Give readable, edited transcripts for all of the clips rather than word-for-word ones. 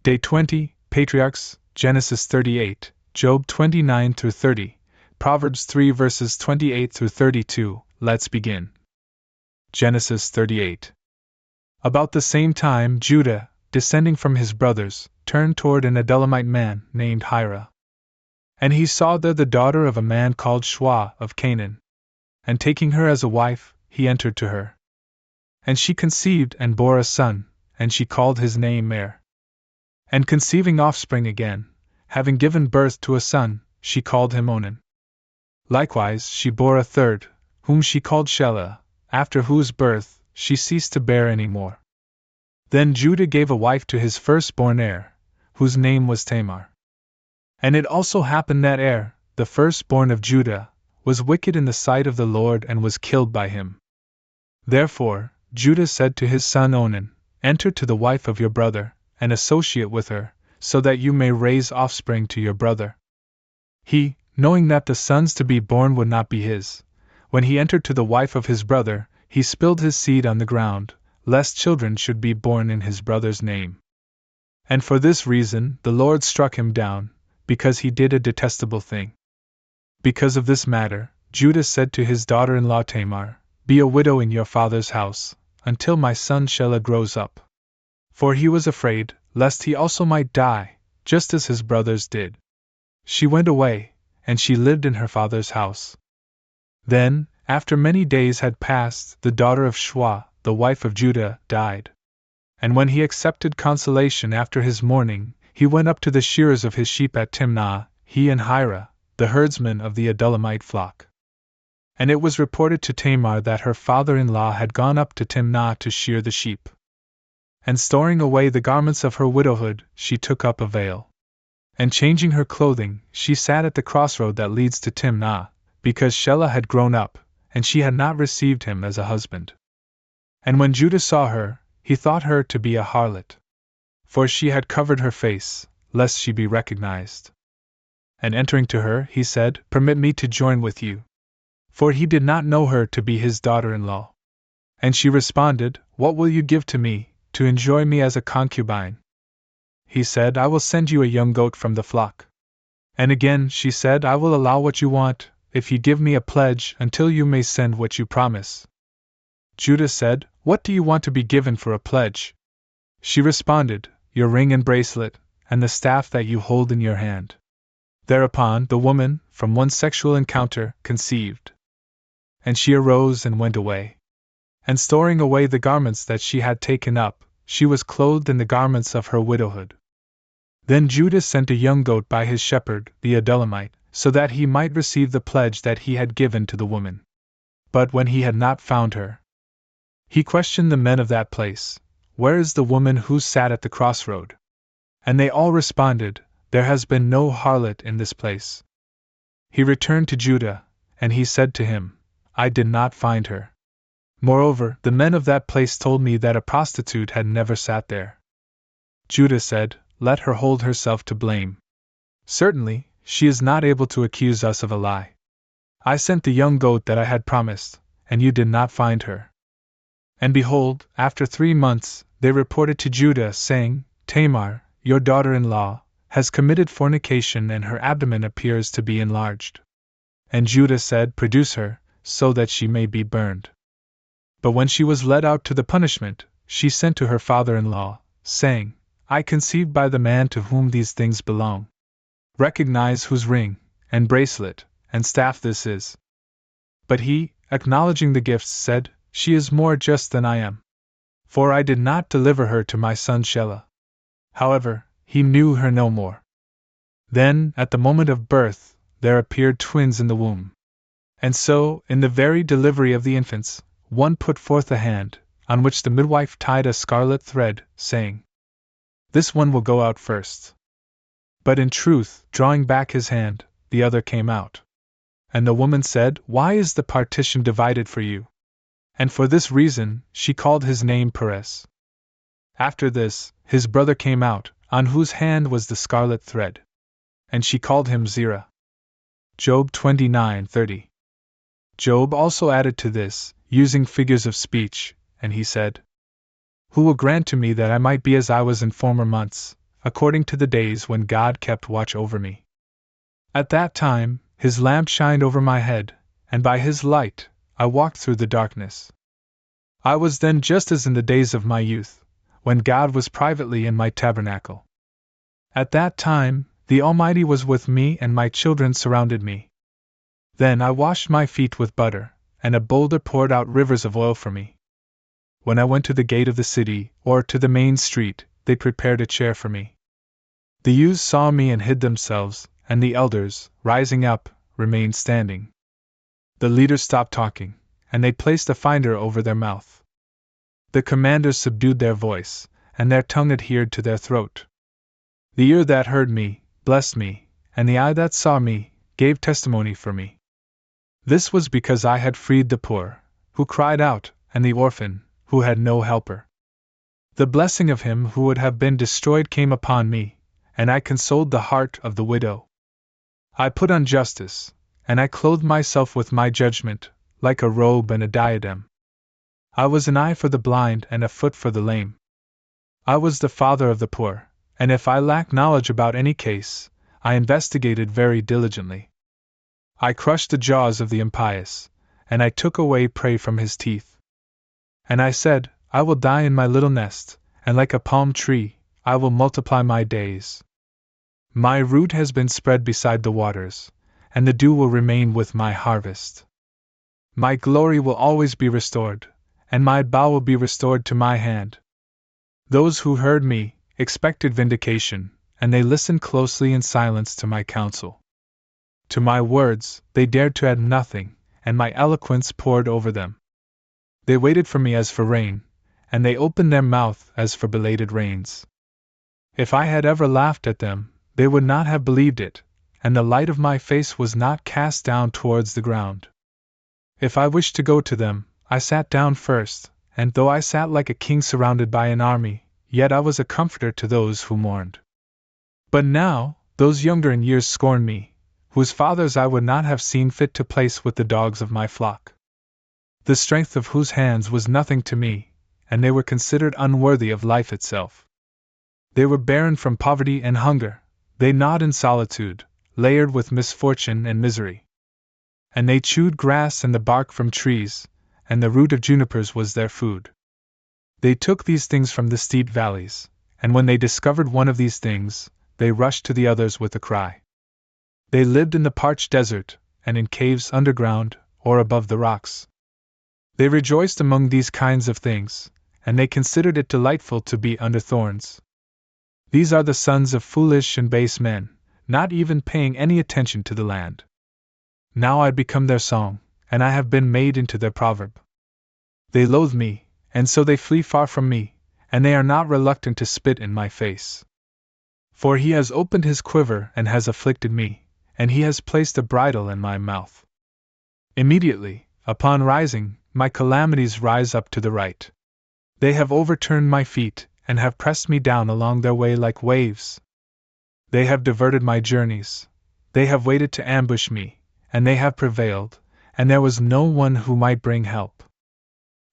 Day 20, Patriarchs, Genesis 38, Job 29 through 30, Proverbs 3 verses 28 through 32. Let's begin. Genesis 38. About the same time, Judah, descending from his brothers, turned toward an Adullamite man named Hira. And he saw there the daughter of a man called Shua of Canaan. And taking her as a wife, he entered to her. And she conceived and bore a son, and she called his name Er. And conceiving offspring again, having given birth to a son, she called him Onan. Likewise she bore a third, whom she called Shelah, after whose birth she ceased to bear any more. Then Judah gave a wife to his firstborn Er, whose name was Tamar. And it also happened that Er, the firstborn of Judah, was wicked in the sight of the Lord and was killed by him. Therefore Judah said to his son Onan, Enter to the wife of your brother, and associate with her, so that you may raise offspring to your brother. He, knowing that the sons to be born would not be his, when he entered to the wife of his brother, he spilled his seed on the ground, lest children should be born in his brother's name. And for this reason the Lord struck him down, because he did a detestable thing. Because of this matter, Judah said to his daughter-in-law Tamar, Be a widow in your father's house, until my son Shelah grows up. For he was afraid, lest he also might die, just as his brothers did. She went away, and she lived in her father's house. Then, after many days had passed, the daughter of Shua, the wife of Judah, died. And when he accepted consolation after his mourning, he went up to the shearers of his sheep at Timnah, he and Hira, the herdsman of the Adullamite flock. And it was reported to Tamar that her father-in-law had gone up to Timnah to shear the sheep. And storing away the garments of her widowhood, she took up a veil. And changing her clothing, she sat at the crossroad that leads to Timnah, because Shelah had grown up, and she had not received him as a husband. And when Judah saw her, he thought her to be a harlot. For she had covered her face, lest she be recognized. And entering to her, he said, Permit me to join with you. For he did not know her to be his daughter-in-law. And she responded, What will you give to me, to enjoy me as a concubine? He said, I will send you a young goat from the flock. And again she said, I will allow what you want, if you give me a pledge, until you may send what you promise. Judah said, What do you want to be given for a pledge? She responded, Your ring and bracelet, and the staff that you hold in your hand. Thereupon the woman, from one sexual encounter, conceived. And she arose and went away. And storing away the garments that she had taken up, she was clothed in the garments of her widowhood. Then Judah sent a young goat by his shepherd, the Adullamite, so that he might receive the pledge that he had given to the woman. But when he had not found her, he questioned the men of that place, Where is the woman who sat at the crossroad? And they all responded, There has been no harlot in this place. He returned to Judah, and he said to him, I did not find her. Moreover, the men of that place told me that a prostitute had never sat there. Judah said, Let her hold herself to blame. Certainly, she is not able to accuse us of a lie. I sent the young goat that I had promised, and you did not find her. And behold, after 3 months, they reported to Judah, saying, Tamar, your daughter-in-law, has committed fornication and her abdomen appears to be enlarged. And Judah said, Produce her, so that she may be burned. But when she was led out to the punishment, she sent to her father-in-law, saying, I conceived by the man to whom these things belong. Recognize whose ring, and bracelet, and staff this is. But he, acknowledging the gifts, said, She is more just than I am. For I did not deliver her to my son Shelah. However, he knew her no more. Then, at the moment of birth, there appeared twins in the womb. And so, in the very delivery of the infants, one put forth a hand, on which the midwife tied a scarlet thread, saying, This one will go out first. But in truth, drawing back his hand, the other came out. And the woman said, Why is the partition divided for you? And for this reason, she called his name Perez. After this, his brother came out, on whose hand was the scarlet thread. And she called him Zerah. Job 29:30. Job also added to this, using figures of speech, and he said, Who will grant to me that I might be as I was in former months, according to the days when God kept watch over me. At that time, His lamp shined over my head, and by His light, I walked through the darkness. I was then just as in the days of my youth, when God was privately in my tabernacle. At that time, the Almighty was with me and my children surrounded me. Then I washed my feet with butter, and a boulder poured out rivers of oil for me. When I went to the gate of the city, or to the main street, they prepared a chair for me. The youths saw me and hid themselves, and the elders, rising up, remained standing. The leaders stopped talking, and they placed a finder over their mouth. The commanders subdued their voice, and their tongue adhered to their throat. The ear that heard me, blessed me, and the eye that saw me, gave testimony for me. This was because I had freed the poor, who cried out, and the orphan, who had no helper. The blessing of him who would have been destroyed came upon me, and I consoled the heart of the widow. I put on justice, and I clothed myself with my judgment, like a robe and a diadem. I was an eye for the blind and a foot for the lame. I was the father of the poor, and if I lacked knowledge about any case, I investigated very diligently. I crushed the jaws of the impious, and I took away prey from his teeth. And I said, I will die in my little nest, and like a palm tree, I will multiply my days. My root has been spread beside the waters, and the dew will remain with my harvest. My glory will always be restored, and my bow will be restored to my hand. Those who heard me expected vindication, and they listened closely in silence to my counsel. To my words they dared to add nothing, and my eloquence poured over them. They waited for me as for rain, and they opened their mouth as for belated rains. If I had ever laughed at them, they would not have believed it, and the light of my face was not cast down towards the ground. If I wished to go to them, I sat down first, and though I sat like a king surrounded by an army, yet I was a comforter to those who mourned. But now, those younger in years scorn me, whose fathers I would not have seen fit to place with the dogs of my flock. The strength of whose hands was nothing to me, and they were considered unworthy of life itself. They were barren from poverty and hunger, they gnawed in solitude, layered with misfortune and misery. And they chewed grass and the bark from trees, and the root of junipers was their food. They took these things from the steep valleys, and when they discovered one of these things, they rushed to the others with a cry. They lived in the parched desert, and in caves underground, or above the rocks. They rejoiced among these kinds of things, and they considered it delightful to be under thorns. These are the sons of foolish and base men, not even paying any attention to the land. Now I become their song, and I have been made into their proverb. They loathe me, and so they flee far from me, and they are not reluctant to spit in my face. For he has opened his quiver and has afflicted me, and he has placed a bridle in my mouth. Immediately, upon rising, my calamities rise up to the right. They have overturned my feet, and have pressed me down along their way like waves. They have diverted my journeys. They have waited to ambush me, and they have prevailed, and there was no one who might bring help.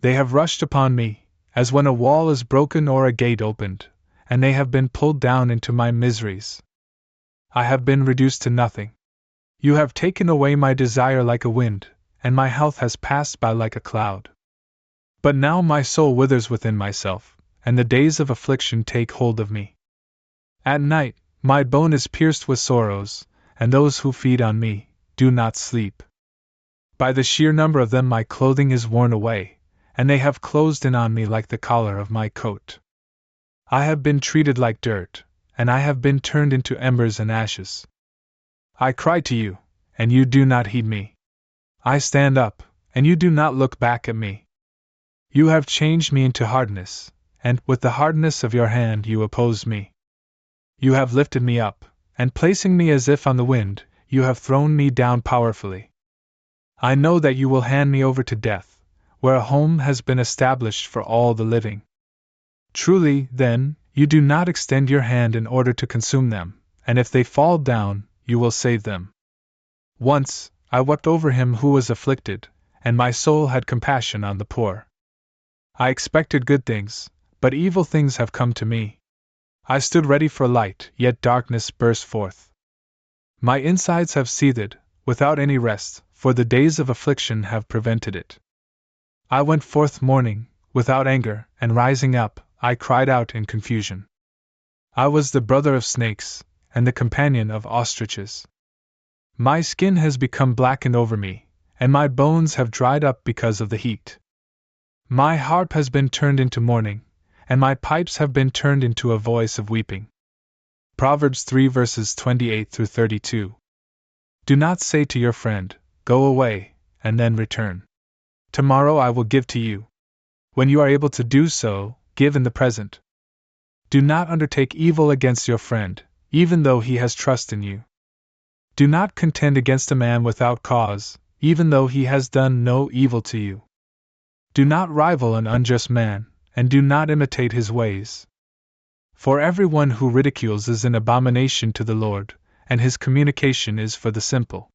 They have rushed upon me, as when a wall is broken or a gate opened, and they have been pulled down into my miseries. I have been reduced to nothing. You have taken away my desire like a wind, and my health has passed by like a cloud. But now my soul withers within myself, and the days of affliction take hold of me. At night, my bone is pierced with sorrows, and those who feed on me do not sleep. By the sheer number of them my clothing is worn away, and they have closed in on me like the collar of my coat. I have been treated like dirt, and I have been turned into embers and ashes. I cry to you, and you do not heed me. I stand up, and you do not look back at me. You have changed me into hardness, and with the hardness of your hand you oppose me. You have lifted me up, and placing me as if on the wind, you have thrown me down powerfully. I know that you will hand me over to death, where a home has been established for all the living. Truly, then, you do not extend your hand in order to consume them, and if they fall down, you will save them. Once, I wept over him who was afflicted, and my soul had compassion on the poor. I expected good things, but evil things have come to me. I stood ready for light, yet darkness burst forth. My insides have seethed, without any rest, for the days of affliction have prevented it. I went forth mourning, without anger, and rising up, I cried out in confusion. I was the brother of snakes, and the companion of ostriches. My skin has become blackened over me, and my bones have dried up because of the heat. My harp has been turned into mourning, and my pipes have been turned into a voice of weeping. Proverbs 3 verses 28 through 32. Do not say to your friend, "Go away, and then return. Tomorrow I will give to you." When you are able to do so, give in the present. Do not undertake evil against your friend, even though he has trust in you. Do not contend against a man without cause, even though he has done no evil to you. Do not rival an unjust man, and do not imitate his ways. For everyone who ridicules is an abomination to the Lord, and his communication is for the simple.